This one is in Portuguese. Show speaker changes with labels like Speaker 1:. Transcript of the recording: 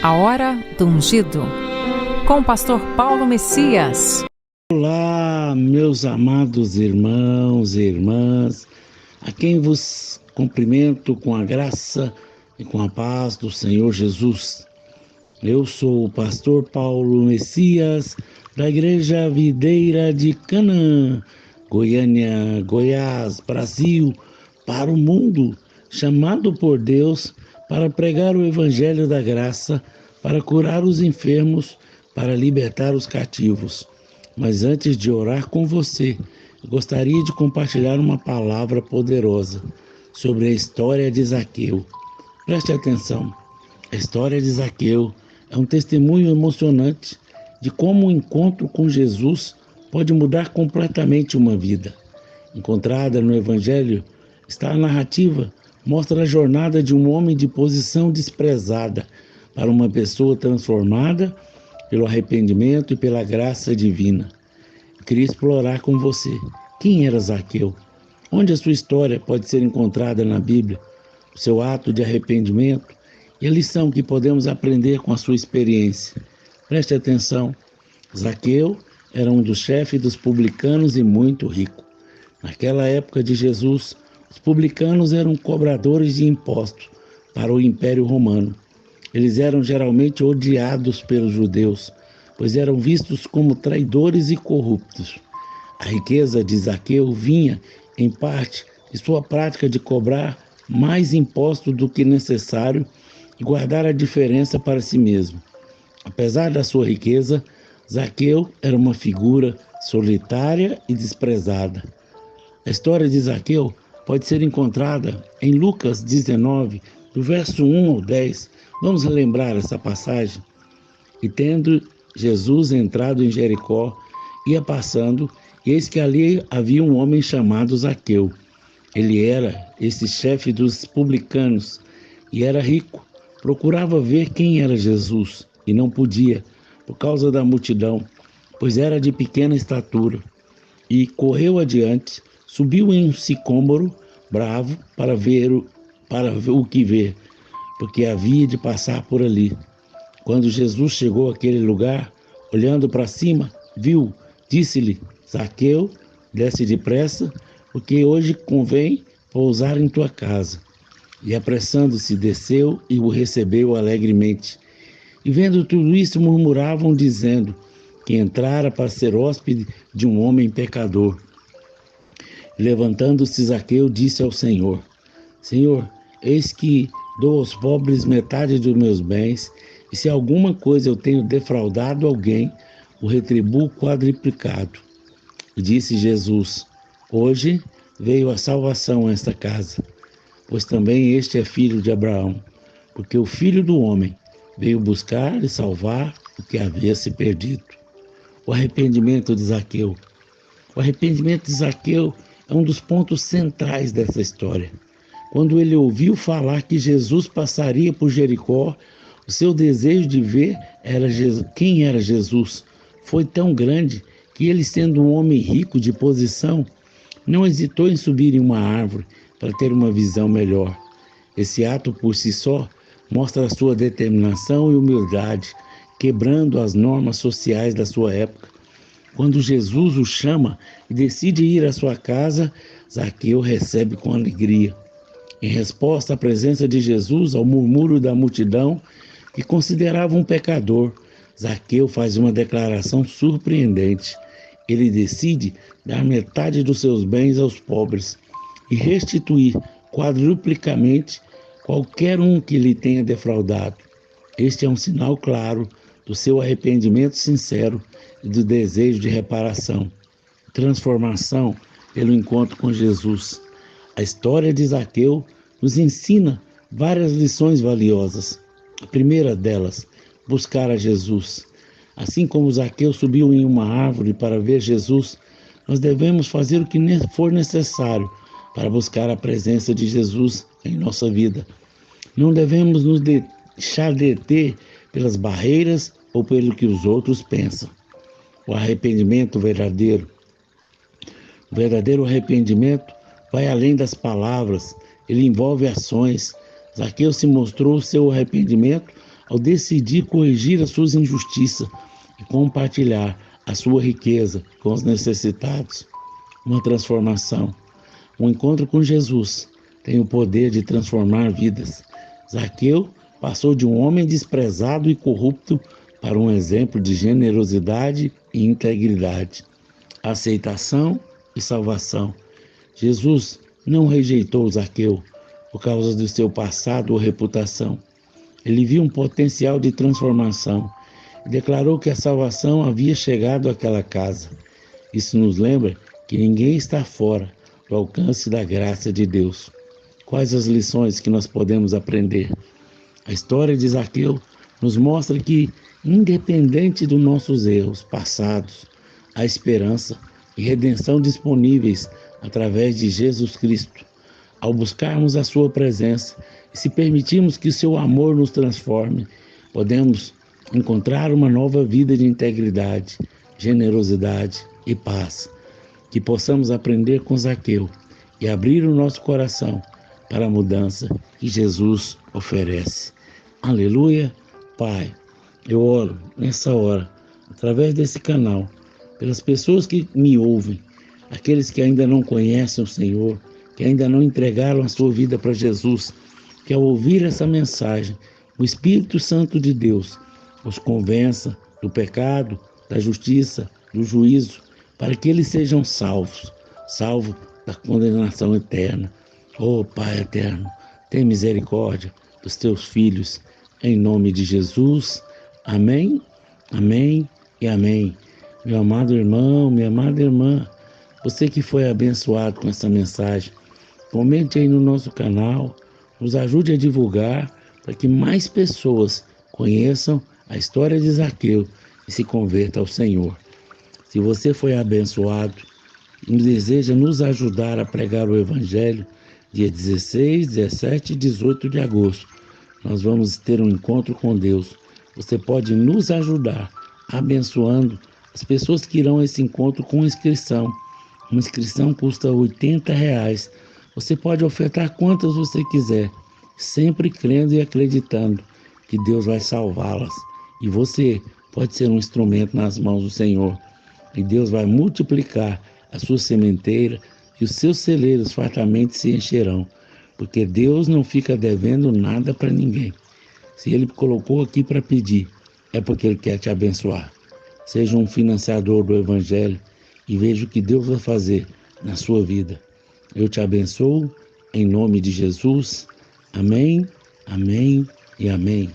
Speaker 1: A Hora do Ungido, com o pastor Paulo Messias.
Speaker 2: Olá, meus amados irmãos e irmãs, a quem vos cumprimento com a graça e com a paz do Senhor Jesus. Eu sou o pastor Paulo Messias, da Igreja Videira de Canaã, Goiânia, Goiás, Brasil, para o mundo, chamado por Deus para pregar o Evangelho da Graça, para curar os enfermos, para libertar os cativos. Mas antes de orar com você, eu gostaria de compartilhar uma palavra poderosa sobre a história de Zaqueu. Preste atenção, a história de Zaqueu é um testemunho emocionante de como o encontro com Jesus pode mudar completamente uma vida. Encontrada no Evangelho, está a narrativa, mostra a jornada de um homem de posição desprezada para uma pessoa transformada pelo arrependimento e pela graça divina. Eu queria explorar com você quem era Zaqueu, onde a sua história pode ser encontrada na Bíblia, o seu ato de arrependimento e a lição que podemos aprender com a sua experiência. Preste atenção, Zaqueu era um dos chefes dos publicanos e muito rico. Naquela época de Jesus, os publicanos eram cobradores de impostos para o Império Romano. Eles eram geralmente odiados pelos judeus, pois eram vistos como traidores e corruptos. A riqueza de Zaqueu vinha, em parte, de sua prática de cobrar mais impostos do que necessário e guardar a diferença para si mesmo. Apesar da sua riqueza, Zaqueu era uma figura solitária e desprezada. A história de Zaqueu pode ser encontrada em Lucas 19, do verso 1 ao 10. Vamos relembrar essa passagem. E tendo Jesus entrado em Jericó, ia passando, e eis que ali havia um homem chamado Zaqueu. Ele era esse chefe dos publicanos e era rico. Procurava ver quem era Jesus e não podia, por causa da multidão, pois era de pequena estatura. E correu adiante, subiu em um sicômoro bravo para ver o que ver, porque havia de passar por ali. Quando Jesus chegou àquele lugar, olhando para cima, viu, disse-lhe: Zaqueu, desce depressa, porque hoje convém pousar em tua casa. E apressando-se, desceu e o recebeu alegremente. E vendo tudo isso, murmuravam, dizendo que entrara para ser hóspede de um homem pecador. Levantando-se Zaqueu, disse ao Senhor: Senhor, eis que dou aos pobres metade dos meus bens, e se alguma coisa eu tenho defraudado alguém, o retribuo quadriplicado. E disse Jesus: Hoje veio a salvação a esta casa, pois também este é filho de Abraão, porque o Filho do Homem veio buscar e salvar o que havia se perdido. O arrependimento de Zaqueu. O arrependimento de Zaqueu é um dos pontos centrais dessa história. Quando ele ouviu falar que Jesus passaria por Jericó, o seu desejo de ver quem era Jesus foi tão grande que ele, sendo um homem rico de posição, não hesitou em subir em uma árvore para ter uma visão melhor. Esse ato por si só mostra a sua determinação e humildade, quebrando as normas sociais da sua época. Quando Jesus o chama e decide ir à sua casa, Zaqueu recebe com alegria. Em resposta à presença de Jesus, ao murmúrio da multidão, que considerava um pecador, Zaqueu faz uma declaração surpreendente. Ele decide dar metade dos seus bens aos pobres e restituir quadruplicamente qualquer um que lhe tenha defraudado. Este é um sinal claro do seu arrependimento sincero e do desejo de reparação. Transformação pelo encontro com Jesus. A história de Zaqueu nos ensina várias lições valiosas. A primeira delas, buscar a Jesus. Assim como Zaqueu subiu em uma árvore para ver Jesus, nós devemos fazer o que for necessário para buscar a presença de Jesus em nossa vida. Não devemos nos deixar deter pelas barreiras ou pelo que os outros pensam. O arrependimento verdadeiro. O verdadeiro arrependimento vai além das palavras, ele envolve ações. Zaqueu se mostrou seu arrependimento ao decidir corrigir as suas injustiças e compartilhar a sua riqueza com os necessitados. Uma transformação. Um encontro com Jesus tem o poder de transformar vidas. Zaqueu passou de um homem desprezado e corrupto para um exemplo de generosidade e integridade, aceitação e salvação. Jesus não rejeitou Zaqueu por causa do seu passado ou reputação. Ele viu um potencial de transformação e declarou que a salvação havia chegado àquela casa. Isso nos lembra que ninguém está fora do alcance da graça de Deus. Quais as lições que nós podemos aprender? A história de Zaqueu nos mostra que, independente dos nossos erros passados, há esperança e redenção disponíveis através de Jesus Cristo. Ao buscarmos a sua presença e se permitirmos que o seu amor nos transforme, podemos encontrar uma nova vida de integridade, generosidade e paz. Que possamos aprender com Zaqueu e abrir o nosso coração para a mudança que Jesus oferece. Aleluia. Pai, eu oro nessa hora, através desse canal, pelas pessoas que me ouvem, aqueles que ainda não conhecem o Senhor, que ainda não entregaram a sua vida para Jesus, que ao ouvir essa mensagem, o Espírito Santo de Deus os convença do pecado, da justiça, do juízo, para que eles sejam salvos da condenação eterna. Oh Pai eterno, tem misericórdia dos teus filhos, em nome de Jesus. Amém, amém e amém. Meu amado irmão, minha amada irmã, você que foi abençoado com essa mensagem, comente aí no nosso canal, nos ajude a divulgar para que mais pessoas conheçam a história de Zaqueu e se convertam ao Senhor. Se você foi abençoado e deseja nos ajudar a pregar o Evangelho, dia 16, 17 e 18 de agosto, nós vamos ter um encontro com Deus. Você pode nos ajudar abençoando as pessoas que irão a esse encontro com inscrição. Uma inscrição custa R$80. Você pode ofertar quantas você quiser, sempre crendo e acreditando que Deus vai salvá-las. E você pode ser um instrumento nas mãos do Senhor. E Deus vai multiplicar a sua sementeira e os seus celeiros fartamente se encherão. Porque Deus não fica devendo nada para ninguém. Se Ele colocou aqui para pedir, é porque Ele quer te abençoar. Seja um financiador do Evangelho e veja o que Deus vai fazer na sua vida. Eu te abençoo em nome de Jesus. Amém, amém e amém.